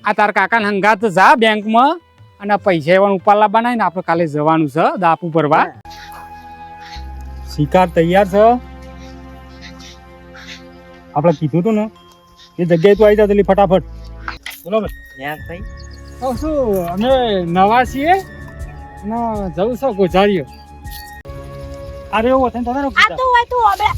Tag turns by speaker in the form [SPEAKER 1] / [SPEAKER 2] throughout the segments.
[SPEAKER 1] આ તાર કાકા હંગાત જા બેંકમાં અને પૈસા એવા ઉપાડલા બનાવીને આપણે કાલે જવાનું છે દાપુ ભરવા. શિકાર તૈયાર છે. આપણે કીધું તું ને એ જગ્યાએ તું આવી જા ફટાફટ. બોલો ભાઈ. શું અમે નવા છીએ અને જવું છે ગોઝારીઓ. અરે એવું હતું તને
[SPEAKER 2] આ તો હોય તું હવે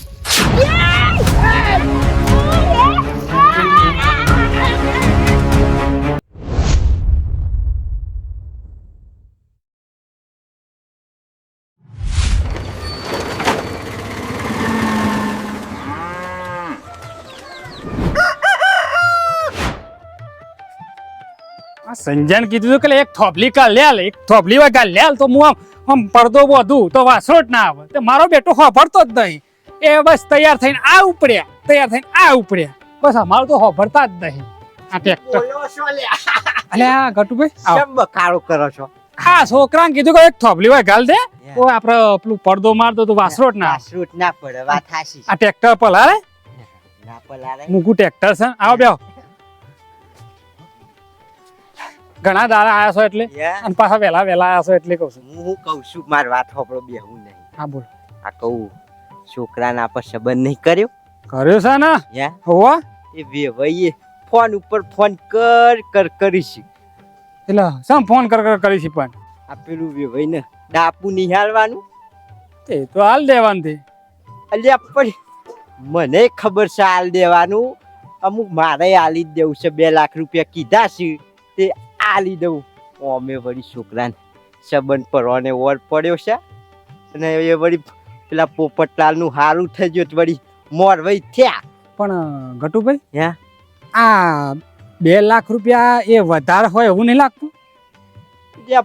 [SPEAKER 1] સંજયને કીધું કે એક થોપલી કાલ લે એક થોપલી હોય કાલ લે તો હું આમ પડદો બધું તો વાસરો જ ના આવે. મારો બેટો હોભરતો જ નહીં. એ બસ તૈયાર થઈને આ ઉપડ્યા બસ અમારું તો હોભરતા જ નહીં. આ ટ્રેક્ટર અલ્યા ગટુભાઈ
[SPEAKER 3] કેમ બકાળો કરો છો?
[SPEAKER 1] આ છોકરાને કીધું કે એક થોપલી હોય ગાલ દે તો આપણે પેલું પડદો મારતો તો વાસરો જ ના આવે.
[SPEAKER 3] ના પડે વાત હાસી.
[SPEAKER 1] આ ટ્રેક્ટર પલારે
[SPEAKER 3] ના પલારે
[SPEAKER 1] મૂકું ટ્રેક્ટર છે. આવો બેહો. ઘણા દાડા આયા છો એટલે અને પાછા વેલા આયા છો એટલે કહું છું.
[SPEAKER 3] હું કહું છું માર વાત હોપડો બેહું નહીં.
[SPEAKER 1] હા બોલ.
[SPEAKER 3] આ કહું છોકરાના પર સંબંધ નહીં કર્યો
[SPEAKER 1] છે ને હોવા
[SPEAKER 3] એ વેવાઈએ ફોન ઉપર ફોન કર કરીશ.
[SPEAKER 1] એટલે સમ ફોન કરી છે પણ
[SPEAKER 3] આ પેલું વેવાઈ ને ડાપુ નિહાળવાનું
[SPEAKER 1] તે તો હાલ દેવાનું તે.
[SPEAKER 3] અલ્યા પણ મને ખબર છે હાલ દેવાનું. અમુક મારે હાલી જ દેવું છે. 2 લાખ રૂપિયા કીધા છે તે આલી દઉં. અમે વળી છોકરાને સંબંધ પરવાને ઓર પડ્યો છે અને એ વળી પેલા પોપટલાલ નું હારું થઈ ગયું વળી મોરવાઈ થયા.
[SPEAKER 1] પણ ગટુભાઈ
[SPEAKER 3] હે
[SPEAKER 1] આ 2 લાખ રૂપિયા એ વધારે હોય એવું નહીં લાગતું?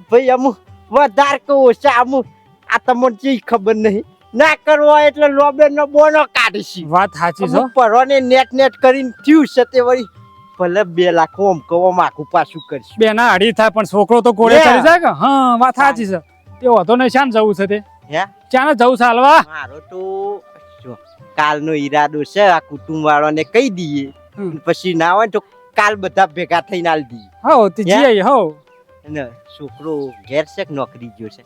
[SPEAKER 3] ભાઈ અમુક વધારે કહું છે અમુક આ તમને જે ખબર નહીં ના કરવો એટલે લોબે નો બોનો કાઢીશી.
[SPEAKER 1] વાત સાચી છે.
[SPEAKER 3] પરવાને નેટ કરીને થયું છે તે વળી ભલે 2 લાખ ઓમ કહો આખું પાછું કરશું.
[SPEAKER 1] બે ના અડી થાય પણ છોકરો તો ઘોડે ચડી જાય કે. હા વાત સાચી છે. તે હતો ને શાન જવું છે તે
[SPEAKER 3] હે
[SPEAKER 1] ચાને જવું છે હાલવા?
[SPEAKER 3] મારો તો કાલનો ઈરાદો છે આ કુટુંબ વાળાને કહી દઈએ પછી ના હોય તો કાલ બધા ભેગા થઈને આલ દઈએ.
[SPEAKER 1] હો તે જઈએ હો.
[SPEAKER 3] અને છોકરો ઘેર છે કે નોકરી ગયો છે?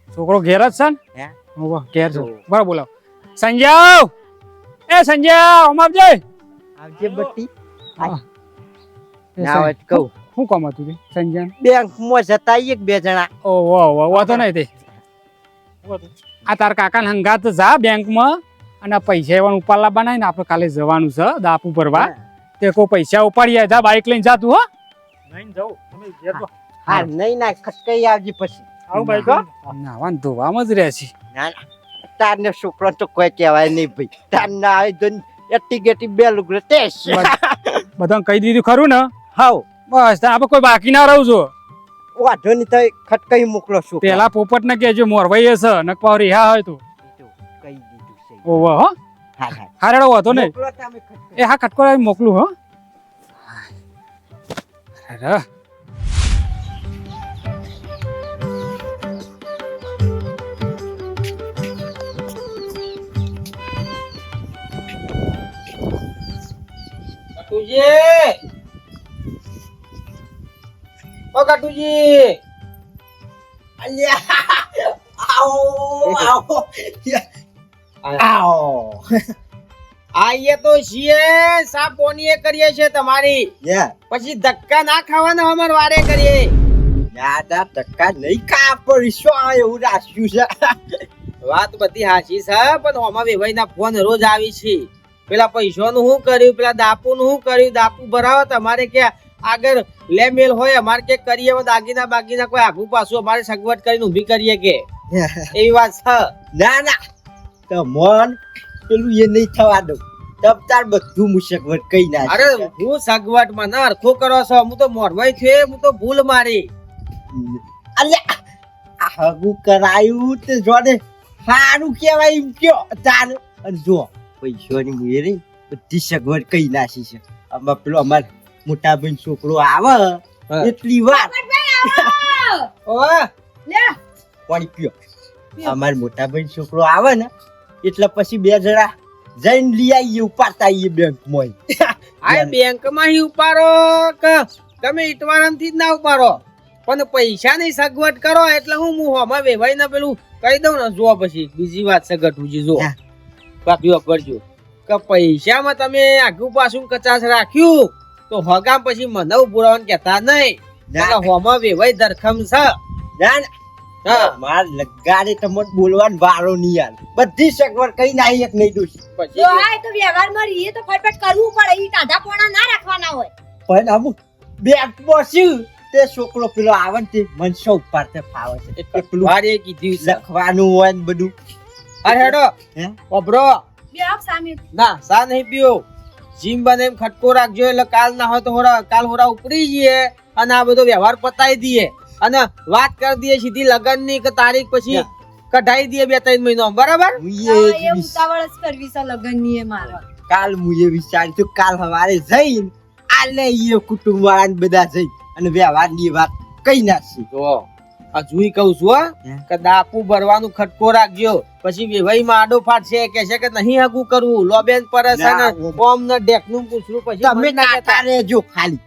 [SPEAKER 1] છોકરો ઘેર જ છે ને?
[SPEAKER 3] હે
[SPEAKER 1] હોવા ઘેર છે. બરાબર બોલાવ. સંજય એ સંજય ઓમાબજે
[SPEAKER 3] આવજે બટ્ટી.
[SPEAKER 1] ના
[SPEAKER 3] વાત કહું
[SPEAKER 1] શું કામ હતું તે સંજય?
[SPEAKER 3] બેંકમાં જતા એક 2 જણા.
[SPEAKER 1] ઓ વાહ વાતો નહીં તે. આ તાર કાકા હંગાત જા બેંકમાં અને પૈસા એવા ઉપાડલા બનાવીને આપણે કાલે જવાનું છે દાપુ ભરવા. તે કોઈ પૈસા ઉપાડી જા બાઈક લઈને જા તું. નહીં જાઉં તમે ઘેર તો.
[SPEAKER 3] હા નહીં ના ખટકાઈ આવજી પછી
[SPEAKER 1] આવું બાઈક નાવાન ધોવામાં જ રહે છે.
[SPEAKER 3] ના ના તારને છોકરો તો કોઈ કહેવાય નહીં ભાઈ. તાર ના આવે તો એટી ગેટી 2 લુગડે ટેસ
[SPEAKER 1] બધાને કહી દીધું ખરું ને?
[SPEAKER 3] હાવ
[SPEAKER 1] બસ આપણે કોઈ બાકી ના રહું છું.
[SPEAKER 3] વાંધો નહીં તો ખટકાઈ મોકલો છું.
[SPEAKER 1] પેલા પોપટ ને કેજો મોરવાઈ હશે નકપાવ રિહા હોય તો
[SPEAKER 3] કહી દીધું છે.
[SPEAKER 1] ઓવા હો
[SPEAKER 3] હા હા
[SPEAKER 1] હારેડો વાતો નહીં.
[SPEAKER 3] મોકલો તમે ખટકાઈ.
[SPEAKER 1] એ હા ખટકો મોકલું હો. અરે
[SPEAKER 4] કટુજી
[SPEAKER 3] અલ્યા આવો
[SPEAKER 4] આઈએ તો છીએ સા પોનીએ કરીએ છે તમારી. પછી ધક્કા ના ખાવાના અમાર વારે કરીએ.
[SPEAKER 3] દાદા ટક્કા નહીં કા પડીશો એવું રાખ્યું છે.
[SPEAKER 4] વાત બધી હાચી છે પણ આમાં વેવાઈના ફોન રોજ આવી છે. પેલા પૈસાનું શું કર્યું, પેલા દાપુનું શું કર્યું, દાપુ ભરાવો તમારે કે આગળ લે મેલ હોય અમારે કે કરીએ દાગીના બાગીના કોઈ આગુ પાછું અમારે સગવડ કરીને ઊભી કરીએ કે એવી વાત છે.
[SPEAKER 3] ના ના તમોન પેલું એ નહીં થવા દઉં. તબ તાર બધું મુસગવટ કઈ ના.
[SPEAKER 4] અરે હું સગવડ માં ના અરખો કરો છો. હું તો મોરવાઈ થયો હું તો ભૂલ મારી.
[SPEAKER 3] અલ્યા આ હગું કરાયું તે જોડે સારું કેવાય એમ કયો તાર. અને જો પૈસાની મુએ બધી સગવડ કઈ નાખી છે. આમાં પેલો અમાર મોટા ભાઈ છોકરો આવે એટલી વાર પાણી પીઓ. અમાર મોટા ભાઈ છોકરો આવે ને એટલે પછી 2 જણા જઈને લઈ આવીએ ઉપાડતા આવીએ બેંક માં.
[SPEAKER 4] આ બેંકમાં હી ઉપાડો કે તમે ઈટવારામથી જ ના ઉપાડો, પણ પૈસાની સગવડ કરો એટલે હું હોમાં વેવાઈને પેલું કહી દઉં ને. જો પછી બીજી વાત છે ગઠુજી, જો ભાભી વાપરજો કે પૈસામાં તમે આગુ પાછું કચાશ રાખ્યું તો હગામ પછી મને ઉભુરાવાનું કહેતા નહીં. હોમાં વેવાઈ ધરખમ છે. હા,
[SPEAKER 3] માર લગાડે તમને બોલવાનું વારો નહીં યાર. બધી સગવડ કઈ નાઈ એક નહીં દોશી.
[SPEAKER 4] પછી
[SPEAKER 2] તો આ તો વ્યવહારમાં રહીએ તો ફટફટ કરવું પડે. ઈ ટાઢા પોણા ના રાખવાના હોય.
[SPEAKER 3] પણ અમુક બેંકમાં શું તે છોકરો પેલો આવે ને તે મનસો ઉપાડતે ફાવે છે. એટલે પેલું
[SPEAKER 4] વારે કીધું છે.
[SPEAKER 3] લખવાનું હોય ને બધું.
[SPEAKER 4] અરે હેડો
[SPEAKER 3] હે?
[SPEAKER 4] ઓબરો
[SPEAKER 2] બે આપ સામે
[SPEAKER 4] ના સા નહીં પીઓ. જીમ બને એમ ખટકો રાખજો એટલે કાલ ના હોય તો કાલ હોરા ઉપડી જઈએ અને આ બધો વ્યવહાર પતાવી દઈએ અને વાત કરી દઈએ સીધી લગન ની કે તારીખ પછી કઢાઈ દઈએ 2-3 મહિનો, બરાબર?
[SPEAKER 3] મુઈએ
[SPEAKER 2] એ
[SPEAKER 3] જ
[SPEAKER 2] ઉતાવળ જ કરવી છે લગનની એ મારે.
[SPEAKER 3] કાલ મુએ વિચાર્યું તું કાલ સવારે જઈને આ લઈએ કુટુંબ વાળા બધા જઈ અને વ્યવહારની વાત કઈ નાખી.
[SPEAKER 4] જો હજુય કહું છું હો,
[SPEAKER 3] હે?
[SPEAKER 4] કે દાપુ ભરવાનું ખટકો રાખજો. પછી વેવાઈ માં આડો ફાટશે કે છે કે નહીં હગું કરવું, લોબેન પર છે ને ઓમ ને ડેકનું પૂછલું પછી
[SPEAKER 3] તમે
[SPEAKER 4] મને ના કહેતા.
[SPEAKER 3] કાઠા રહેજો ખાલી.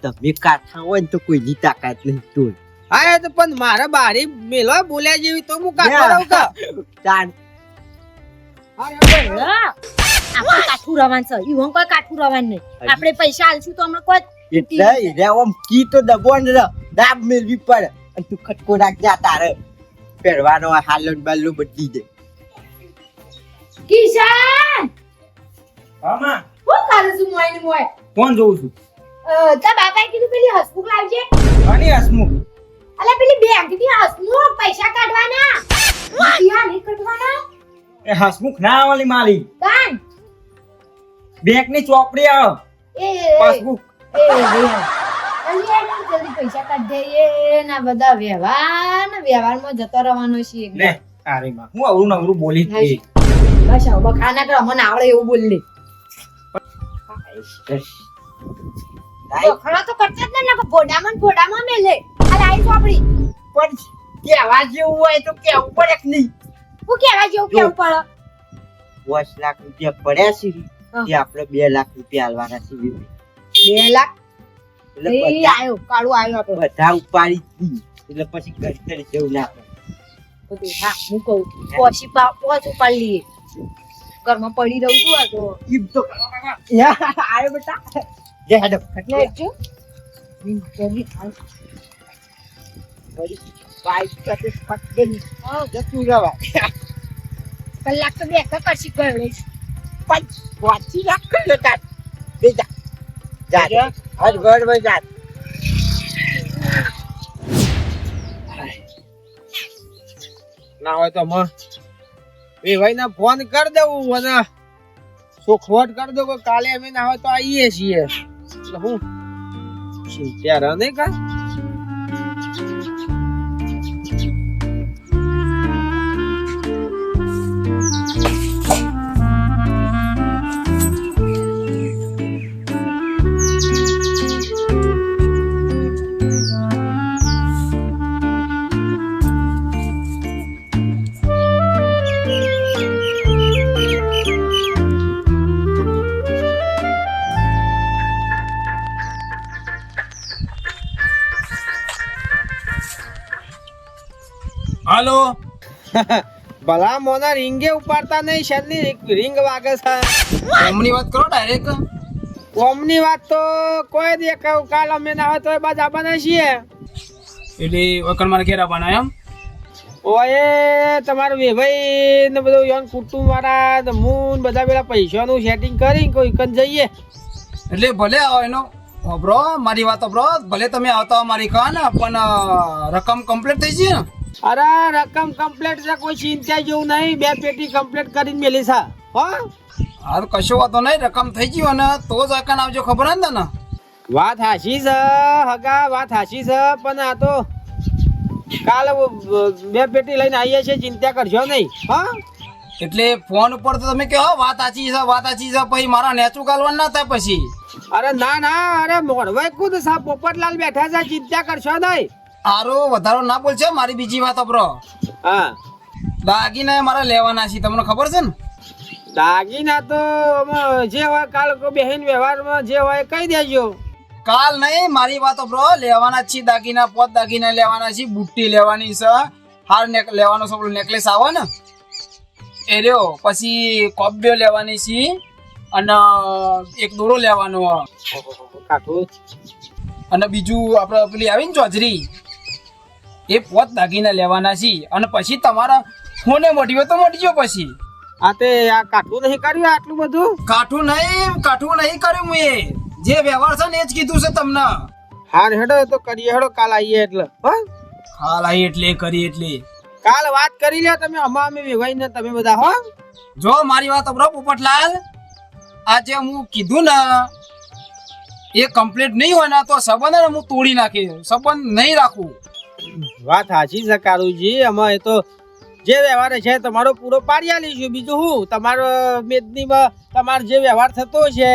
[SPEAKER 3] તમે કાઠા હોય ને તો કોઈની તાકાત નહીં તોય.
[SPEAKER 4] હા એ તો પણ મારા બારી મેલો બોલ્યા જેવી તો હું કાઢવા રહું કે.
[SPEAKER 3] તાન
[SPEAKER 2] હા, આપણે કાઠું રવાન છે. ઈ હું કોઈ કાઠું રવાન નહીં. આપણે પૈસા આલશું તો હમણાં કોઈ
[SPEAKER 3] એટલે રે ઓમ કી તો દબોન ર દાબ મેલવી પડે અને તું ખટકો રાખજા તારે પહેરવાનો હાલન બાલનું બદલી દે.
[SPEAKER 2] કિશન
[SPEAKER 1] હા માં
[SPEAKER 2] હું કરે છું મોય ને મોય?
[SPEAKER 1] કોણ જોઉં છું?
[SPEAKER 2] તા બાપાએ કીધું પેલી હસમુખ લાવજે.
[SPEAKER 1] આની હસમુખ
[SPEAKER 2] અલા પેલી બેંક થી હસમુખ પૈસા કાઢવાના. ઈયા નહીં કાઢવાના.
[SPEAKER 1] એ હસમુખ ના વાલી માલી
[SPEAKER 2] કાન
[SPEAKER 1] બેંક ની ચોપડી આવ
[SPEAKER 2] એ
[SPEAKER 1] પાસબુક.
[SPEAKER 2] જલ્દી પૈસા કાઢ દે. એ ના બધા વ્યવહારમાં જતો રહેવાનો છે એકદમ.
[SPEAKER 1] લે તારી માં હું અવરું નવરું બોલી જ ગઈ.
[SPEAKER 2] બસ આવો બખાના કર, અમને આવડે એવું બોલ લે. બખાડા તો કરતા જ ને ફોડામાં મેલે. આ લાઈ ચોપડી
[SPEAKER 3] પણ કેવા જેવું હોય તો કેવું પડે કે નહીં?
[SPEAKER 2] હું કેવા જેવું કેવું પડે?
[SPEAKER 3] 10 લાખ રૂપિયા પડ્યા છે
[SPEAKER 2] હા.
[SPEAKER 3] તે આપણે 2 લાખ રૂપિયા આલવાના છે.
[SPEAKER 2] 2 લાખ
[SPEAKER 3] એટલે
[SPEAKER 2] એ
[SPEAKER 3] બધા
[SPEAKER 2] આયો કાળું આયો આપણે
[SPEAKER 3] બધા ઉપાડી જ દીધી. એટલે પછી ઘર જેવું ના પડે.
[SPEAKER 2] બધું. હા હું કહું પોસી પોચ ઉપાડી લઈએ. ઘરમાં પડી રહું છું આ તો
[SPEAKER 3] ઈમ તો આયો બેટા જે હેડો
[SPEAKER 2] એટલે જો જલ્દી આવ.
[SPEAKER 3] બાઈક સાથે ફટ ગઈ. જતું રહેવાય.
[SPEAKER 2] કલાક તો બે કરશી ગયો
[SPEAKER 3] પણ વાંચી રાખ લેતા બેજા જા હર ઘર માં જા.
[SPEAKER 4] ના હોય તો માં વેવાઈ ના ફોન કરી દઉં અને સોખવટ કરી દઉં કે કાલે અમે ના હોય તો આવીએ છીએ. એટલે હું ચિંતા રહે નહીં કા.
[SPEAKER 1] હાલો
[SPEAKER 4] ભલા મોના રીંગે ઉપાડતા નહીં, શેરની રીંગ વાગે છે.
[SPEAKER 1] એમની વાત કરો ડાયરેક્ટ.
[SPEAKER 4] કોમની વાત તો કોઈ દે કહું કાલ અમે ના હોય તો એ બાદ આપવાના છીએ.
[SPEAKER 1] એટલે વકર મારે ઘેર આવવાના એમ?
[SPEAKER 4] ઓએ તમારું વેભાઈ ને બધું યોન કુટુંબ વાળા ને મૂન બધા પેલા પૈસાનું સેટિંગ કરી કોઈ કન જઈએ.
[SPEAKER 1] એટલે ભલે આવો એનો બ્રો, મારી વાત બ્રો, ભલે તમે આવતા હો મારી કાન પણ રકમ કમ્પ્લીટ થઈ છે ને?
[SPEAKER 4] અરે રકમ કમ્પ્લીટ છે, કોઈ ચિંતા જેવું નહીં. 2 પેટી કમ્પ્લીટ કરીને મેલી છે. હો
[SPEAKER 1] હા કશો વાતો નહીં, રકમ થઈ ગયું ને તો જ અકાન આવજો, ખબર ને તને?
[SPEAKER 4] વાત હાચી છે હગા, વાત હાચી છે, પણ આ તો કાલે 2 પેટી લઈને આવીએ છીએ, ચિંતા કરશો નહીં. હા
[SPEAKER 1] એટલે ફોન ઉપર તો તમે કહો વાત સાચી છે, વાત સાચી છે, પછી મારા નેચું ગાલવાનું ના થાય પછી.
[SPEAKER 4] અરે ના અરે મોડવાઈ ખુદ સાહેબ પોપટલાલ બેઠા છે, ચિંતા કરશો નહીં.
[SPEAKER 1] આરો વધારો ના બોલશે. મારી બીજી વાત બ્રો,
[SPEAKER 4] હા
[SPEAKER 1] દાગીના મારા લેવાના છે, તમને ખબર છે ને?
[SPEAKER 4] દાગીના તો આમાં જે હોય કાલ બેહીન વ્યવહારમાં જે હોય કહી દેજો.
[SPEAKER 5] કાલ નહીં, મારી વાતો બ્રો, લેવાના જ છે દાગીના, 5 દાગીના લેવાના છે, બુટ્ટી લેવાની છે, હાર લેવાનો છે, પેલો નેકલેસ આવે ને એ રહ્યો, પછી કોબ્યો લેવાની છે અને એક દોરો લેવાનો,
[SPEAKER 4] કાઠું
[SPEAKER 5] અને બીજું આપણે પેલી આવી ને ચોજરી, એ 5 દાગીના લેવાના છે. અને પછી તમારા ફોને મોટી હોય તો મોટી જો. પછી
[SPEAKER 4] આ તે આ કાઠું નહીં કર્યું આટલું બધું?
[SPEAKER 5] કાઠું નહીં કર્યું મેં, જે વ્યવહાર છે ને એ જ કીધું છે તમને.
[SPEAKER 4] હાર હેડો તો કરીએ, હેડો કાલ આવીએ એટલે. હા,
[SPEAKER 5] હાલ આઈ એટલે કરી એટલે
[SPEAKER 4] કાલ વાત કરી લે તમે, અમે વેવાઈને તમે બધા. હો,
[SPEAKER 5] જો મારી વાત બરો પોપટલાલ, આજે હું કીધું ને એ કમ્પ્લીટ નહીં હોય ને તો સંબંધ ને હું તોડી નાખી, સંબંધ નહીં રાખું.
[SPEAKER 4] વાત સાચી છે કારુજી. અમે એ તો જે વ્યવહાર છે તમારો પૂરો પાડી આલીશું. બીજું હું તમારો મેદનીમાં તમારો જે વ્યવહાર થતો છે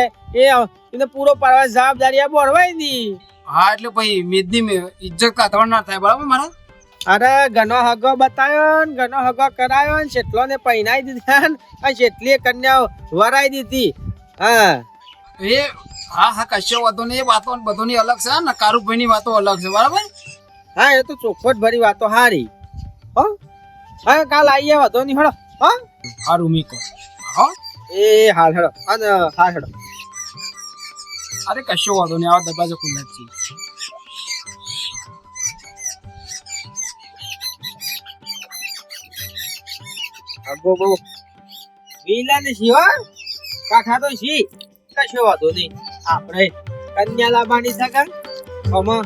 [SPEAKER 4] એને પૂરો પાડવાની જવાબદારી આ બોરવાય ની.
[SPEAKER 5] હા, એટલે પછી મેદની ઇજ્જત કાતવણ ના થાય, બરાબર મારા?
[SPEAKER 4] અરે ઘણો હગો બતાવ્યો ને ઘણો હગો કરાયો ને જેટલો ને પહેરાઈ દીધા ને અને જેટલી કન્યાઓ વરાઈ દીધી. હા
[SPEAKER 5] એ હા કશો વાતો નહીં, એ વાતો બધોની અલગ છે ને, કારુભાઈ ની વાતો અલગ છે, બરાબર?
[SPEAKER 4] હા, એ તો ચોખવટ ભરી વાતો હારી. હો, હા કાલ આવીએ, વાતો નહીં. હેડો. હા,
[SPEAKER 5] હારું મીકો. હા,
[SPEAKER 4] એ હાલ હેડો. અને હા હેડો.
[SPEAKER 5] અરે કશો વાતો નહીં, આવા દરવાજો ખુલ્લા જ છે.
[SPEAKER 4] આગો બહુ વિલા ને છી. હો, કાઠા તો છી, કશો વાતો નહીં. આપણે કન્યા લાવવાની છે આમાં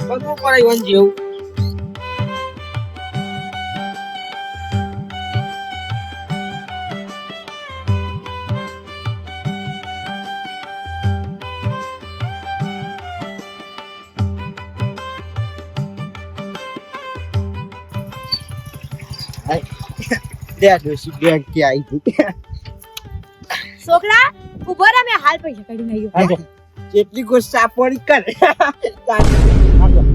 [SPEAKER 4] બધું કરાયું જેવું.
[SPEAKER 3] બેંક કે આવી હતી.
[SPEAKER 2] છોકરા ઉભો રહે, મેં હાલ પૈસા કાઢીને આવ્યો.
[SPEAKER 3] કેટલી ગુસ્સા પડી કર.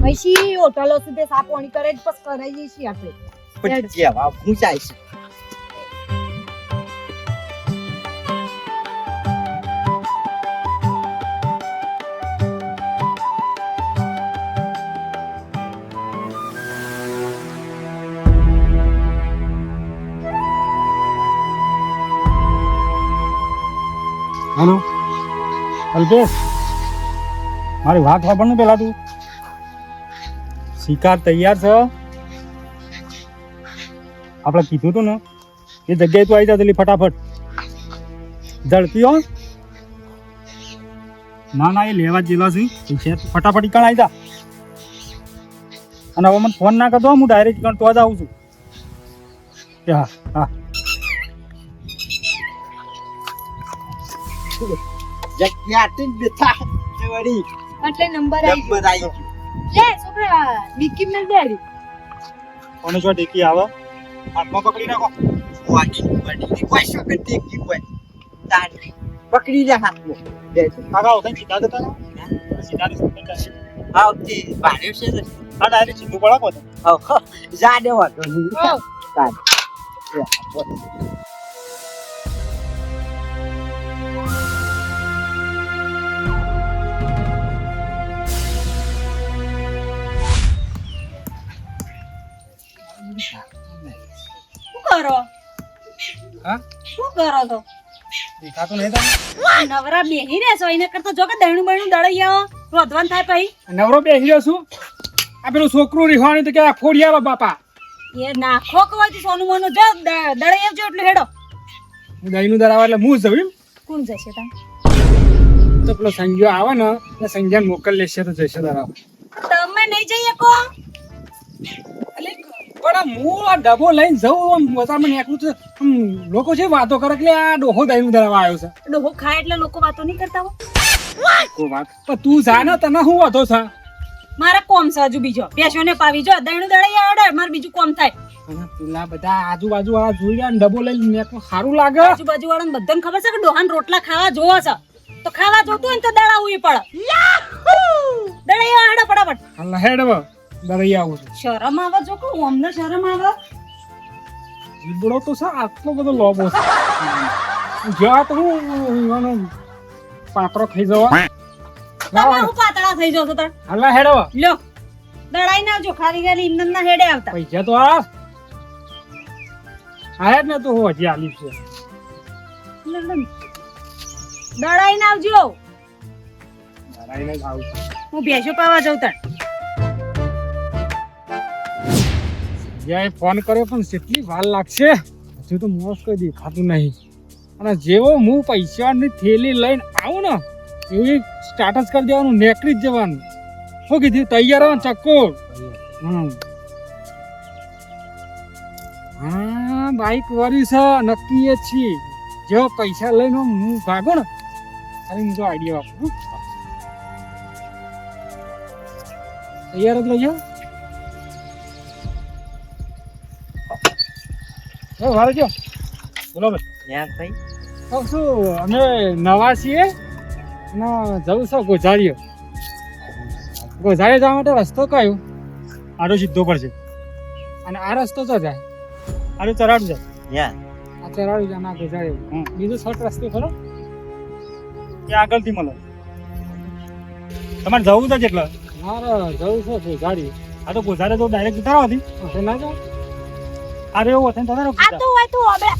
[SPEAKER 2] પછી હોટલો સુધી સાપોણી કરે જ બસ કરાવીએ છીએ આપણે.
[SPEAKER 3] પણ જેવા હું જાય છે.
[SPEAKER 1] હાલો અલ્પેશ, મારી વાત ખબર ને પેલા તું, શિકાર તૈયાર છે. આપણે કીધું તું ને એ જગ્યાએ તું આવી જા જલ્દી ફટાફટ, ઝડપી હો. ના એ લેવા જેલા છે, ફટાફટ ઈકણ આવી જા. અને હવે મને ફોન ના કરતો, હું ડાયરેક્ટ ઈકણ તો જ આવું છું. હા હા,
[SPEAKER 3] જગ્યા તું બેઠા વળી
[SPEAKER 2] એટલે નંબર
[SPEAKER 3] નંબર આવી ગયો.
[SPEAKER 2] લે છોકરા ડિક્કી મેલ દે.
[SPEAKER 1] કોને જો ટેકી આવે હાથમાં પકડી રાખો.
[SPEAKER 3] વાડી કોઈ શોકે ટેકી હોય તારી પકડી લે હાથમાં.
[SPEAKER 1] કાકા ઓકે સીધા જતા રહો. સીધા રસ્તે
[SPEAKER 3] હા તે બારે છે ને.
[SPEAKER 1] આ ડાયરેક્ટ સીધું પડાકો તો.
[SPEAKER 3] હા જા દે વાતો
[SPEAKER 2] ઓ
[SPEAKER 3] તારી.
[SPEAKER 2] શું કરો?
[SPEAKER 1] હા,
[SPEAKER 2] શું કરો છો?
[SPEAKER 1] દેખાતું નહીં તમને?
[SPEAKER 2] નવરા બેહી રહેશો એના કરતા જો કે દહીણું બહીણું દળાઈ આવો, રોધવાન થાય પછી.
[SPEAKER 1] નવરો બેસી રહ્યો છું. આ પેલું છોકરું રીહવાની તો કે ફોડિયાલો બાપા.
[SPEAKER 2] એ નાખો કવાથી સોનું મોનું જો દળાઈ આવજો એટલે હેડો.
[SPEAKER 1] દહીંનું દરાવા એટલે હું જઉં એમ.
[SPEAKER 2] કોણ જશે તા?
[SPEAKER 1] તો પેલો સંજ્યો આવે ને એટલે સંજ્યાને મોકલ લેશે તો જશે દરાવા.
[SPEAKER 2] તમે નહીં જઈ શકો?
[SPEAKER 1] પણ હું આ ડબ્બો લઈને જઉં આમ બજારમાં નીકળું તો લોકો છે વાતો કરે કે આ ડોહો દહીંનું દરાવા આવ્યો છે.
[SPEAKER 2] ડોહો ખાય એટલે લોકો વાતો નહીં કરતા હો.
[SPEAKER 1] કોઈ વાત પણ તું જા ને, તને શું વાતો છે?
[SPEAKER 2] મારે કોમ છે હજુ બીજો, પેશોને પાવી જો દહીણું દળાઈ આવડે મારે બીજું કોમ થાય.
[SPEAKER 1] અને પેલા બધા આજુબાજુ વાળા જોઈ રહ્યા ને ડબ્બો લઈને નીકળું સારું લાગે.
[SPEAKER 2] આજુબાજુ વાળાને બધાને ખબર છે કે ડોહાન રોટલા ખાવા જોવા છે, તો ખાવા જોતું હોય ને તો દળાવવું પડે. દળાઈ આવડે ફટાફટ.
[SPEAKER 1] હાલ હેડ હવે દરાઈ આવું છું.
[SPEAKER 2] શરમ આવે જો કહું, અમને શરમ આવે.
[SPEAKER 1] જીબડો તો છે આટલો બધો લોબો છે જ્યાં તો હું એનો પાત્રો થઈ જવા
[SPEAKER 2] તમે હું પાતળા થઈ જાવ છો તાર
[SPEAKER 1] હલ્લા હેડો
[SPEAKER 2] લ્યો દડાઈ ના આવજો ખાલી ખાલી ઇન્દન ના હેડે આવતા
[SPEAKER 1] પૈસા તો આયા જ ને તો હું હજી આલી છે
[SPEAKER 2] દડાઈ ના આવજો
[SPEAKER 1] લડાઈને જ આવું છું.
[SPEAKER 2] હું ભેંસો પાવા જાઉં તાર
[SPEAKER 1] જ્યાં ફોન કર્યો પણ કેટલી વાર લાગશે હજુ તો મોસ કોઈ દેખાતું નહીં અને જેવો હું પૈસાની થેલી લઈને આવું ને એવું સ્ટાર્ટસ કરી દેવાનું નેકરી જ જવાનું શું કીધું તૈયાર હો ચક્કોર હા બાઈક વાળી છે નક્કી જ છીએ જેવો પૈસા લઈને હું ભાગો ને અરે હું તો આઈડિયા વાપરું તૈયાર જ લઈ જાઓ વાળજો બોલો ભાઈ
[SPEAKER 3] યાર ભાઈ
[SPEAKER 1] કહું છું અમે નવા છીએ અને જવું છે ગોઝારીઓ ગોઝારીઓ જવા માટે રસ્તો કયો આડો સીધો પડશે અને આ રસ્તો તો જાય આડો ચરાડું જાય
[SPEAKER 3] યાર
[SPEAKER 1] આ ચરાડું જાય ના ગોઝારીઓ બીજો શોર્ટ રસ્તો ખરો એ આગળથી મળે તમારે જવું છે જેટલા મારે જવું છે ગોઝારી આ તો ગોઝારી તો ડાયરેક્ટ ઉતારવાથી ના જાઓ અરે એવું હતું તમારે
[SPEAKER 2] આ તો હોય તો હવે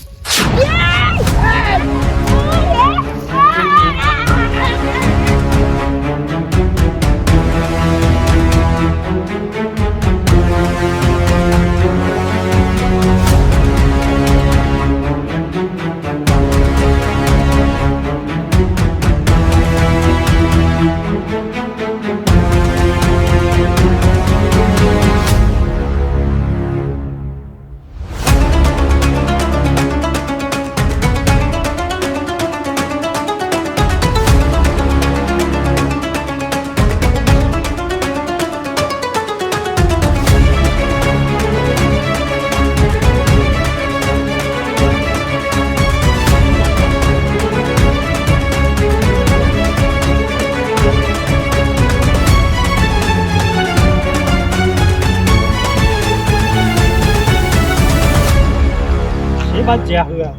[SPEAKER 1] બાદ જ્યાં હુઆ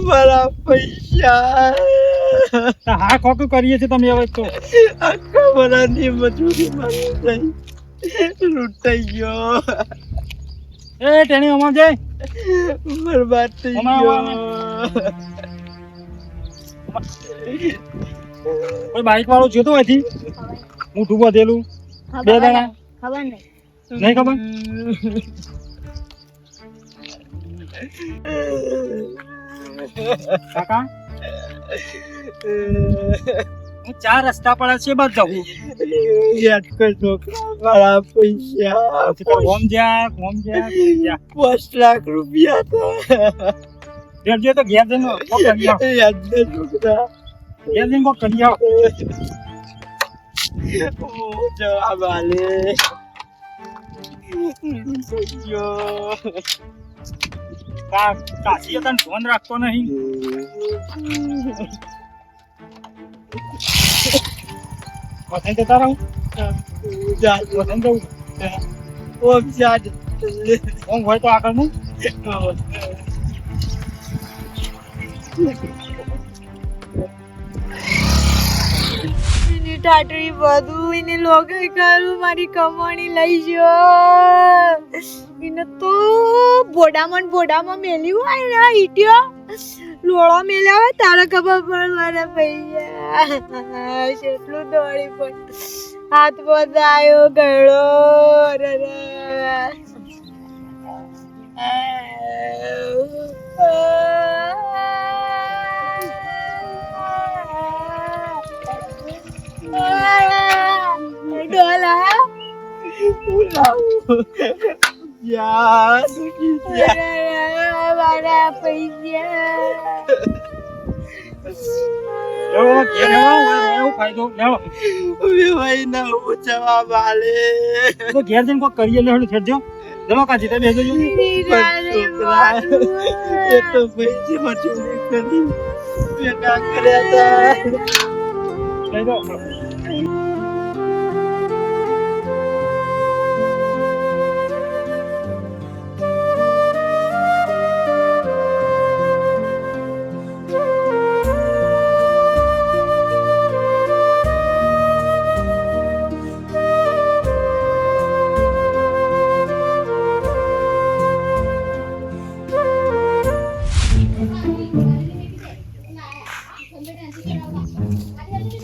[SPEAKER 3] મારા પૈસા
[SPEAKER 1] હા ખોટું કરીએ છીએ તમે હવે તો
[SPEAKER 3] આખા વરાની મજૂરી મારી થઈ લૂંટાઈ ગયો
[SPEAKER 1] એ ટેણી અમાર જાય
[SPEAKER 3] બરબાદ થઈ
[SPEAKER 1] અમાર
[SPEAKER 3] ગયો
[SPEAKER 1] કોઈ બાઈક વાળો જોતો હોયથી હું ઢૂબો દેલું બે દાણા
[SPEAKER 2] ખબર નહીં
[SPEAKER 1] નહીં ખબર કાકા હું ચાર રસ્તા પર છે બાદ જાઉં
[SPEAKER 3] યાદ કરજો મારા પૈસા
[SPEAKER 1] ઓમ જા
[SPEAKER 3] 5 લાખ રૂપિયા હતા
[SPEAKER 1] ઘેર જે તો ઘેર જઈને કોક કરી આવો
[SPEAKER 3] યાદ કરજો
[SPEAKER 1] ઘેર જઈને કોક કરી આવો
[SPEAKER 3] જવાબ આલે
[SPEAKER 1] કાશી તને ફોન રાખતો નહીં વતન જતા રહું વતન જવું
[SPEAKER 3] ઓમ જાડ
[SPEAKER 1] ઓમ હોય તો આગળનું
[SPEAKER 6] ટાટરી બધું એને લોગે કરું મારી કમાણી લઈ જો એને તો બોડામાં મેલ્યું હોય ને ઈટ્યો લોળો મેલ્યા હોય તારા ખબર પણ મારા પૈસા કેટલું દોડી પણ હાથ બધાયો ગળો ડોલા
[SPEAKER 3] યાર
[SPEAKER 6] મારા પૈસા
[SPEAKER 1] એવો ઘેર એવો ફાયદો લેવો
[SPEAKER 3] ભાઈ ના જવાબ આલે
[SPEAKER 1] તો ઘેર જઈને કોક કરીએ લે હણ ખેડજો જમા કાજી તે બેસજો
[SPEAKER 3] એ તો પૈસે મજૂરી કરી બેટા કર્યા હતા
[SPEAKER 1] લઈ દો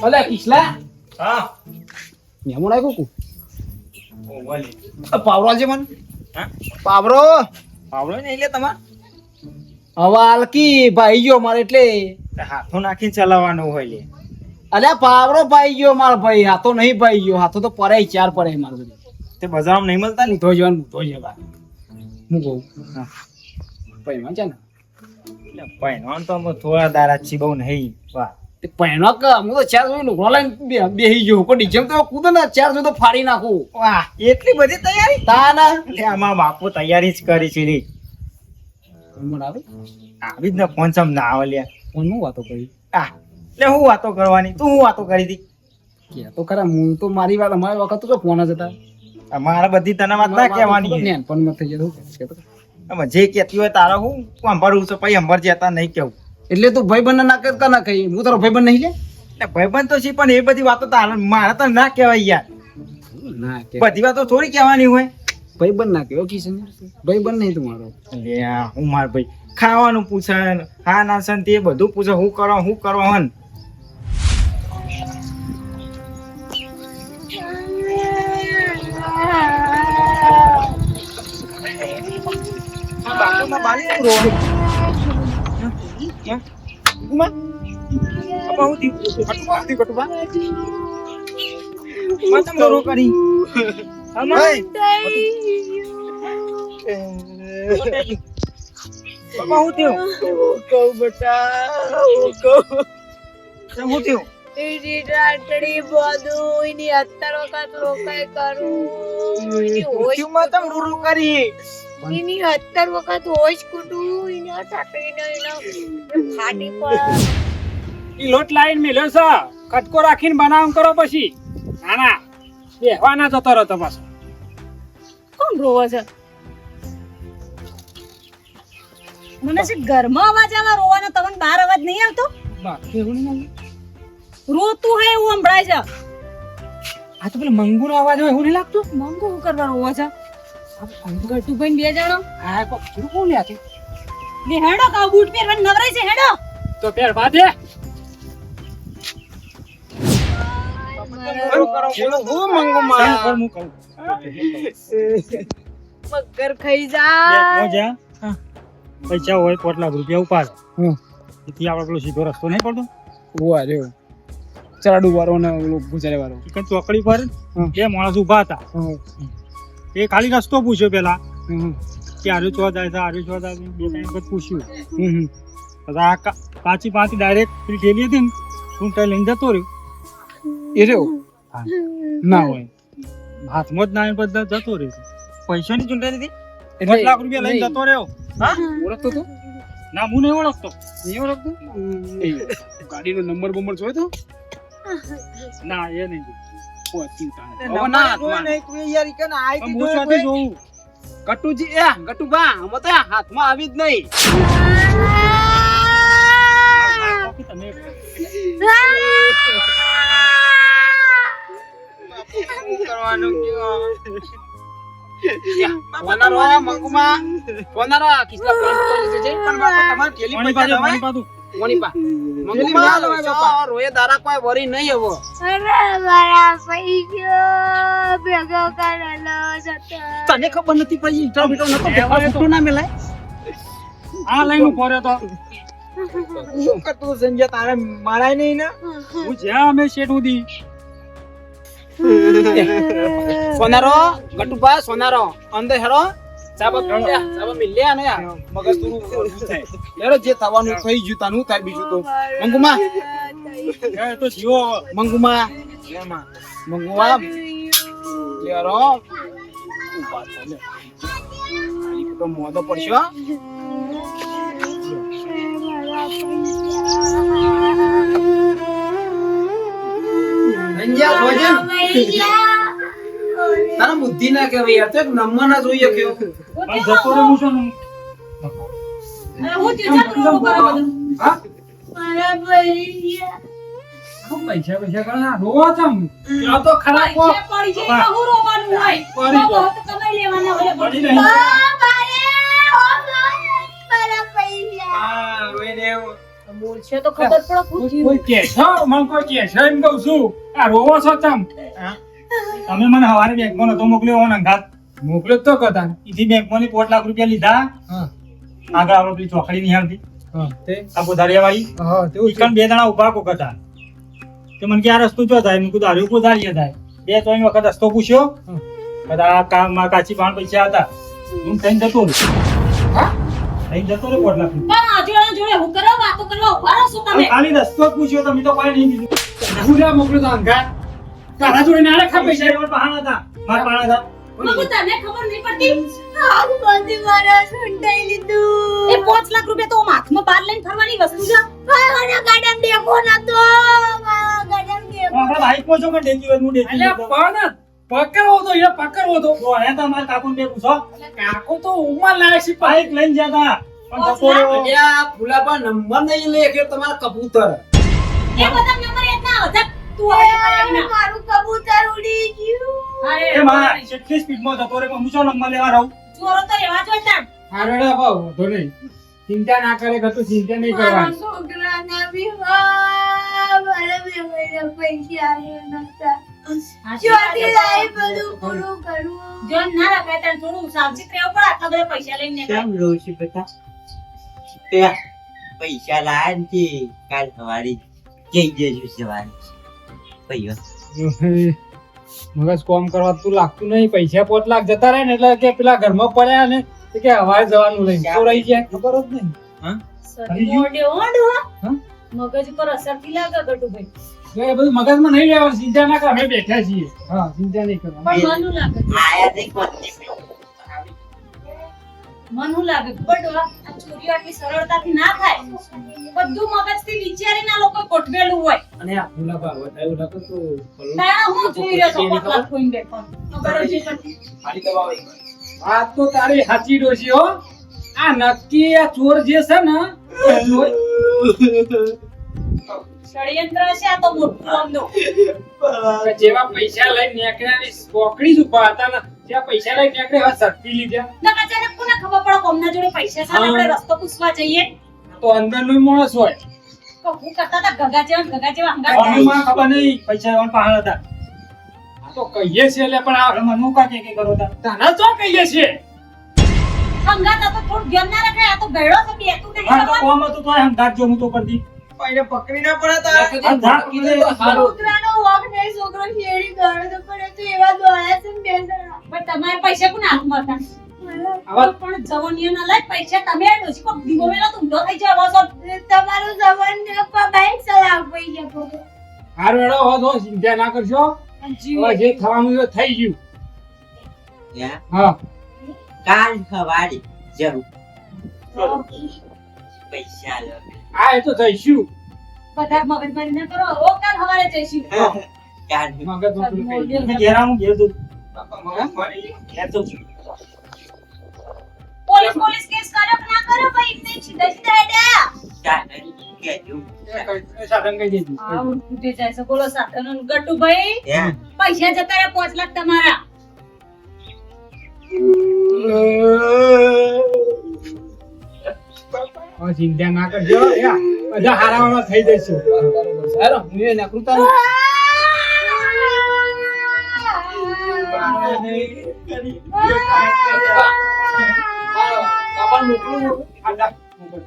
[SPEAKER 5] અલે કિસલા
[SPEAKER 4] હા
[SPEAKER 5] મેમણ આવ્યો કુ
[SPEAKER 4] ઓ વાલી
[SPEAKER 5] પાવરો છે મન
[SPEAKER 4] હા
[SPEAKER 5] પાવરો
[SPEAKER 4] પાવડો ને એટલે તમાર
[SPEAKER 5] હવે આલકી ભાઈ ગયો મારે એટલે
[SPEAKER 4] હાથો નાખીને ચલાવવાનું હોય લે
[SPEAKER 5] અલ્યા પાવરો ભાઈ ગયો મારો ભાઈ હાથો નહીં ભાઈ ગયો હાથો તો પરાય ચાર પરાય મારો બધું
[SPEAKER 4] તે બજારમાં નહીં મળતા ને
[SPEAKER 5] ધોઈ જવાનું ધોઈ જવા હું કહું હા ભાઈ વાંચા ને
[SPEAKER 4] એટલે પહેરવાનું તો અમે થોડા દાડા છી બહુ નહીં વાહ
[SPEAKER 5] તે પહેણો કે હું તો ચાર જોઈ નું લઈને બેહી ગયો કોઈ ડીજમ તો કૂદો ને ચાર જોઈ તો ફાડી નાખું
[SPEAKER 4] વાહ એટલી બધી તૈયારી
[SPEAKER 5] તા ના
[SPEAKER 4] એટલે આમાં બાપુ તૈયારી જ કરી છે રે
[SPEAKER 5] મને આવે
[SPEAKER 4] આવી જ ને ફોન સમ ના આવે લ્યા
[SPEAKER 5] ફોન હું વાતો કરી
[SPEAKER 4] આ એટલે હું વાતો કરવાની તું હું વાતો કરી હતી
[SPEAKER 5] કે તો ખરા હું તો મારી વાત અમારી વખત તો ફોન જ હતા
[SPEAKER 4] મારે બધી તને વાત ના કહેવાની
[SPEAKER 5] પણ મત થઈ જતું
[SPEAKER 4] આમાં જે કહેતી હોય તારા હું સાંભળવું છે પછી અંબર જતા નહીં કેવું
[SPEAKER 5] એટલે તું ભાઈ બંને ના કરતા ના કહી હું તારો ભાઈ બંધ નહીં લે
[SPEAKER 4] એટલે ભાઈબંધ તો છે પણ એ બધી વાતો તારે મારે તો ના કહેવાય યાર
[SPEAKER 5] ના કે
[SPEAKER 4] બધી વાતો થોડી કહેવાની હોય
[SPEAKER 5] ભાઈ બંધ ના કહેવો કિશન ભાઈ બંધ નહીં તમારો
[SPEAKER 4] લે હું માર ભાઈ ખાવાનું પૂછે હા ના છે ને તે બધું પૂછે હું કરવા હન બાપુના બાલી રોવા ગુમા આપા હું દી કટુબા મતમ રો કરી અમાય બાપા હું થયો કહું બેટા હું થયું
[SPEAKER 6] એની રાતડી બધું એની 70 વખત રોકાય કરું એની હોશ
[SPEAKER 4] મતમ રો કરી
[SPEAKER 6] એની 70 વખત હોશ કુટું એની સાપડીને ફાટી પર
[SPEAKER 1] ઈ લોટ લાઈન મેલ્યો છે કટકો રાખીને બનાવ કરો પછી ના ના બેહવાના જતો રહો પાછો
[SPEAKER 2] કોણ રોવે છે મને છે ઘરમાં અવાજ આવે રોવાનો તમને બહાર અવાજ નહીં આવતો
[SPEAKER 1] બાકી એવું નહીં
[SPEAKER 2] રોતું હે એવું સંભળાય છે
[SPEAKER 1] આ તો પેલો મંગુનો અવાજ હોય એવું નહીં લાગતું
[SPEAKER 2] મંગુ શું કરવા રોવે છે ગટુભાઈ બે જણો
[SPEAKER 1] આ કોક શું કોણ લે છે
[SPEAKER 2] ને હેડો કા બૂટ પહેરવાની નવરાઈ છે હેડો
[SPEAKER 1] તો પેર બાદે
[SPEAKER 4] હું મંગુ માં
[SPEAKER 1] હું કહું
[SPEAKER 6] મગર ખાઈ જા
[SPEAKER 1] પૈસા હોય 4 લાખ રૂપિયા ઉપાડ એથી આપણે પેલો સીધો રસ્તો નહીં પડતો
[SPEAKER 5] ઓવા રે ચરાડુ વાળો ને ઓલો ગુજારે વાળો
[SPEAKER 1] ચિકન ચોકડી પર બે માણસ ઊભા હતા એ ખાલી રસ્તો પૂછ્યો પેલા કે આર્યો ચો જાય છે આર્યો ચો જાય છે. બે ટાઈમ પછી પૂછ્યું પછી આ પાછી ડાયરેક્ટ પેલી ઠેલી હતી ને ચૂંટાઈ લઈને જતો રહ્યો
[SPEAKER 5] એ રહ્યો ના હોય
[SPEAKER 1] હાથમાં જ ના આવે બધા જતો રહ્યો
[SPEAKER 4] પૈસાની ચૂંટણી હતી
[SPEAKER 1] 5 લાખ રૂપિયા લઈને જતો રહ્યો
[SPEAKER 5] ઓળખતો તો
[SPEAKER 1] ના હું નહીં ઓળખતો
[SPEAKER 5] નહીં ઓળખતો ગાડીનો નંબર બંબર જોયો તો
[SPEAKER 1] ના એ નહીં પહોંચી
[SPEAKER 5] હવે ના હાથમાં.
[SPEAKER 1] પણ હું ત્યાંથી જોઉં
[SPEAKER 5] ગટુજી ગટુબા અમે તો હાથમાં આવી જ નહીં
[SPEAKER 1] તમે
[SPEAKER 5] કોનારો મંગુમાં કોનારો કિસલા પ્લાન કરી છે પણ બાપા તમાર ઠેલી
[SPEAKER 1] પાણી
[SPEAKER 5] પૈસા
[SPEAKER 1] પાછું,
[SPEAKER 5] દવાય
[SPEAKER 1] પાણી પાછું.
[SPEAKER 5] મોનીપા મંગુમાં રોય દારા કોઈ વરી નહીં હવે
[SPEAKER 6] અરે મારા પૈસા ભેગો કરેલો જતો
[SPEAKER 5] તને ખબર નથી પડી ઇન્ટરવ્યુ નતો
[SPEAKER 1] હવે તો-
[SPEAKER 5] ના મેલાય
[SPEAKER 1] આ લઈને ઉભો રહ્યો તો
[SPEAKER 4] શું કરતો સંજય તારે મારાય નહીં ને
[SPEAKER 1] હું જ્યાં અમે શેઠ સુધી
[SPEAKER 5] સોનારો ગટુબા સોનારો અંદર હેરો સાબા મિલ્યા ને મગજ તું લેરો જે થવાનું થઈ ગયું તાનું થાય બીજું તો મંગુમા
[SPEAKER 1] એ તો જીવો
[SPEAKER 5] મંગુમા મંગુમા લેરો ઉભા થો લે આ તો મોદો પડશો અંજા ભોજન તારા બુદ્ધિ ના કહેવાય યાર તો એક નંબર ના જોઈએ કયો
[SPEAKER 1] પણ જતો રહ્યો હું શું
[SPEAKER 2] હું ત્રીજા રોવું કરો બધું
[SPEAKER 5] હા
[SPEAKER 6] મારા પૈસા
[SPEAKER 1] પૈસા કરવા રોવા ચમ આ તો ખરાબ કો
[SPEAKER 2] પૈસા પડી જાય તો હું રોવાનું હોય
[SPEAKER 1] પડી
[SPEAKER 2] તો બહુ કમાઈ લેવાના હોય
[SPEAKER 1] પડી
[SPEAKER 2] બધું.
[SPEAKER 1] નહીં
[SPEAKER 6] મારા પૈસા
[SPEAKER 4] હા રોઈને
[SPEAKER 2] બોલશે તો ખબર પડે શું થયું.
[SPEAKER 1] કોઈ કે છો મને કોઈ કે છે એમ કહું છું આ રોવો છો તમ
[SPEAKER 7] તમે મને હવારે બેંકમાં નતો મોકલ્યો હોને અંગાત
[SPEAKER 1] મોકલ્યો તો કદાચ
[SPEAKER 7] ઈથી બેંકમાંથી 5 લાખ રૂપિયા લીધા
[SPEAKER 1] હા
[SPEAKER 7] આગળ આપણે પેલી ચોકડી નહીં આવતી
[SPEAKER 1] હા તે
[SPEAKER 7] આ બોધારિયા વાળી
[SPEAKER 1] હા તેવું છે.
[SPEAKER 7] ઈકણ બે જણા ઉભા કોક હતા કે મને કે આ રસ્તો જો થાય મેં કીધું હારે બોધારિયા થાય 2-3 વખત રસ્તો પૂછ્યો
[SPEAKER 1] હા.
[SPEAKER 7] બધા કામમાં કાચી પાણ પૈસા હતા હું થઈને જતો રહ્યો
[SPEAKER 1] હા?
[SPEAKER 7] થઈને જતો રહ્યો 5 લાખ
[SPEAKER 2] પણ આજુબાજુ જોડે હું કરો વાતો કરવા ઉભા રહો છો તમે.
[SPEAKER 7] ખાલી રસ્તો જ પૂછ્યો તમે તો કોઈ નહીં કીધું
[SPEAKER 1] હું જા મોકલ્યો તો અંગાત તારા જોડે ના રખા પૈસા
[SPEAKER 7] પૈસા પણ હતા મારા પાણા હતા
[SPEAKER 2] મગુ તને ખબર નહીં પડતી
[SPEAKER 6] આવું બધું મારા સુંટાઈ લીધું
[SPEAKER 2] એ 5 લાખ રૂપિયા તો આમ હાથમાં બહાર લઈને ફરવાની વસ્તુ છે.
[SPEAKER 6] મારા ગાડામાં ડેકો નતો મારા ગાડામાં ડેકો
[SPEAKER 7] આપણા બાઈકમાં છો કે ડેકી હોય હું ડેકી
[SPEAKER 1] અલ્યા પણ પકડવો તો એ પકડવો તો
[SPEAKER 7] તો હે તો મારા કાકુને બે પૂછો
[SPEAKER 1] કાકો તો ઉમર લાયક છે
[SPEAKER 7] બાઈક લઈને જતા પણ જતો રહ્યો
[SPEAKER 5] અલ્યા ફૂલાબા નંબર નહીં લેખ્યો તમારા કબૂતર
[SPEAKER 2] એ બધા નંબર એક ના હતા તું હવે કરે ના.
[SPEAKER 6] મારું કબૂતર ઉડી ગયું
[SPEAKER 2] અરે
[SPEAKER 7] એ માં કેટલી સ્પીડમાં જતો રે હું શું નંબર લેવા રહું
[SPEAKER 2] ચોરો તો રહેવા જોઈએ તાર.
[SPEAKER 1] હારડા ભાવ તો નહીં ચિંતા ના કરે કે તું ચિંતા નહીં કરવાની
[SPEAKER 6] મારા છોકરાના વિવાહ મારા બેવડા પૈસા આવ્યા નતા ચોથી લાઈ બધું પૂરું કરું
[SPEAKER 2] જો ના રખાય તાર થોડું સાવચેત રહેવું પડે. આટલા બધા પૈસા લઈને નીકળે.
[SPEAKER 3] કેમ રહું છું બેટા તે પૈસા લાયા ને તે કાલ સવારે જઈ જજો સવારે પૈયો
[SPEAKER 1] મગજ કોમ કરવા તું લાગતું નહીં પૈસા 5 લાખ જતા રહે ને એટલે કે પેલા ઘરમાં પડ્યા ને તે કે હવારે જવાનું લઈને તો રહી જાય ખબર જ નહીં
[SPEAKER 2] સદી મોઢે ઓંડો
[SPEAKER 1] હા?
[SPEAKER 2] મગજ પર અસર થી લાગે ગટુભાઈ.
[SPEAKER 1] એ બધું મગજમાં નહીં લેવાનું ચિંતા ના કર અમે બેઠા છીએ હા ચિંતા નહીં કરવાની
[SPEAKER 2] પણ મનું લાગે
[SPEAKER 3] આયા તે કોની
[SPEAKER 2] મનું લાગે બટ આ ચોરીઓ આટલી સરળતાથી ના થાય. બધું મગજથી વિચારીને આ લોકો ગોઠવેલું હોય.
[SPEAKER 5] અને આ ફૂલાબા વધારે લાગે તો
[SPEAKER 2] તારા હું જોઈ રહ્યો છો 5 લાખ કોઈને બેઠો. ખબર જ નથી.
[SPEAKER 5] ખાલી દબાવે
[SPEAKER 1] આ તો તારી સાચી ડોશી હો આ નક્કી આ ચોર જે છે ને એ ચોર-
[SPEAKER 2] ષડયંત્ર છે આ તો મોટું અમનો.
[SPEAKER 1] કે જેવા પૈસા લઈને નીકળ્યા ની પોકડી જ ઉભા હતા ને જ્યાં પૈસા લઈને નીકળ્યા એવા ઝડપી લીધા
[SPEAKER 2] ના અચાનક કોને ખબર પડે કોમના જોડે પૈસા છે ને આપણે રસ્તો પૂછવા જઈએ
[SPEAKER 1] તો અંદરનો માણસ હોય
[SPEAKER 2] તો હું કરતા હતા ગગા જેવા હંગાત
[SPEAKER 7] અમીમાં ખબર નહીં પૈસા એવા પહાડ હતા
[SPEAKER 1] આ તો કહીએ છીએ એટલે પણ આ
[SPEAKER 7] મને હું કાકે કે કરો તા
[SPEAKER 1] તને તો કહીએ છીએ
[SPEAKER 2] હંગાત આ તો થોડું ધ્યાન ના રખાય. આ તો ગયડો છે બેતું નહીં
[SPEAKER 7] હા તો
[SPEAKER 2] ખબર.
[SPEAKER 7] કોમ હતું તોય હંગાત જો હું તો કરતી
[SPEAKER 5] એને પકડી ના પડે
[SPEAKER 7] અંધાર કીધે તો
[SPEAKER 5] હારું
[SPEAKER 6] છોકરાનો વાક નહીં છોકરો શેરડી ગાળો તો પડે તો એવા દોડ્યા છે ને બે જણા
[SPEAKER 2] પણ તમારે પૈસા કોના હાથમાં હતા?
[SPEAKER 1] આવા
[SPEAKER 2] પણ જવાનીઓ ના લાય પૈસા તમે ડોશી કોક દીવો મેલો તો ઊંધો થઈ જાય વાસો.
[SPEAKER 6] તમારું જવાન બાઈક ચલાવ પૈસા પકડો
[SPEAKER 1] હાર વેળો હોતો ચિંતા ના કરશો હવે જે થવાનું એ થઈ ગયું
[SPEAKER 3] ત્યાં
[SPEAKER 1] હા
[SPEAKER 3] કાલ સવારે જરૂર પૈસા લો
[SPEAKER 1] આ એ તો થઈશું
[SPEAKER 2] બધા મગજમારી ના કરો. ઓ કાલ સવારે જઈશું.
[SPEAKER 3] કાલ
[SPEAKER 1] મગજ
[SPEAKER 7] ઘેરા હું ઘેર તું
[SPEAKER 3] ઘેર તો
[SPEAKER 2] પોલીસ કેસ કર્યો કે ના કર્યો ભાઈ ઇતને સીધા સીધા હેડ્યા.
[SPEAKER 3] કાલ કેજો
[SPEAKER 1] સાધન કહી દેજો
[SPEAKER 2] આ ઉઠે જાય છે બોલો સાધનો ગટ્ટુ ભાઈ
[SPEAKER 3] ત્યાં
[SPEAKER 2] પૈસા જતા રહ્યા 5 લાખ તમારા.
[SPEAKER 1] હવે ચિંતા ના કરજો યા બધા હારાવાળા થઈ જશે
[SPEAKER 5] બરોબર છે હાલો હું એ નકરું તારું બાપા મોકલું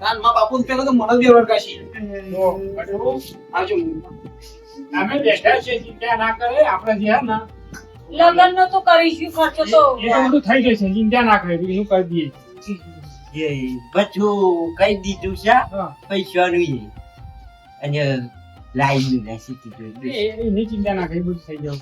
[SPEAKER 5] તાન માં બાપુ પેલો તો મને બે વળગાશી આવજો
[SPEAKER 1] અમે બેઠા છીએ ચિંતા ના કરે આપણે જે હે ને
[SPEAKER 2] લગન નો તો કરીશું ખર્ચો તો
[SPEAKER 1] એ તો બધું થઈ જશે ચિંતા ના કરે એનું કરી દઈએ
[SPEAKER 3] જે બધું કઈ દીધું છે
[SPEAKER 1] હા
[SPEAKER 3] પૈસાનું એ અને લાઈન નું રહેશે કીધું
[SPEAKER 1] એની ચિંતા ના કરે બધું થઈ જાવ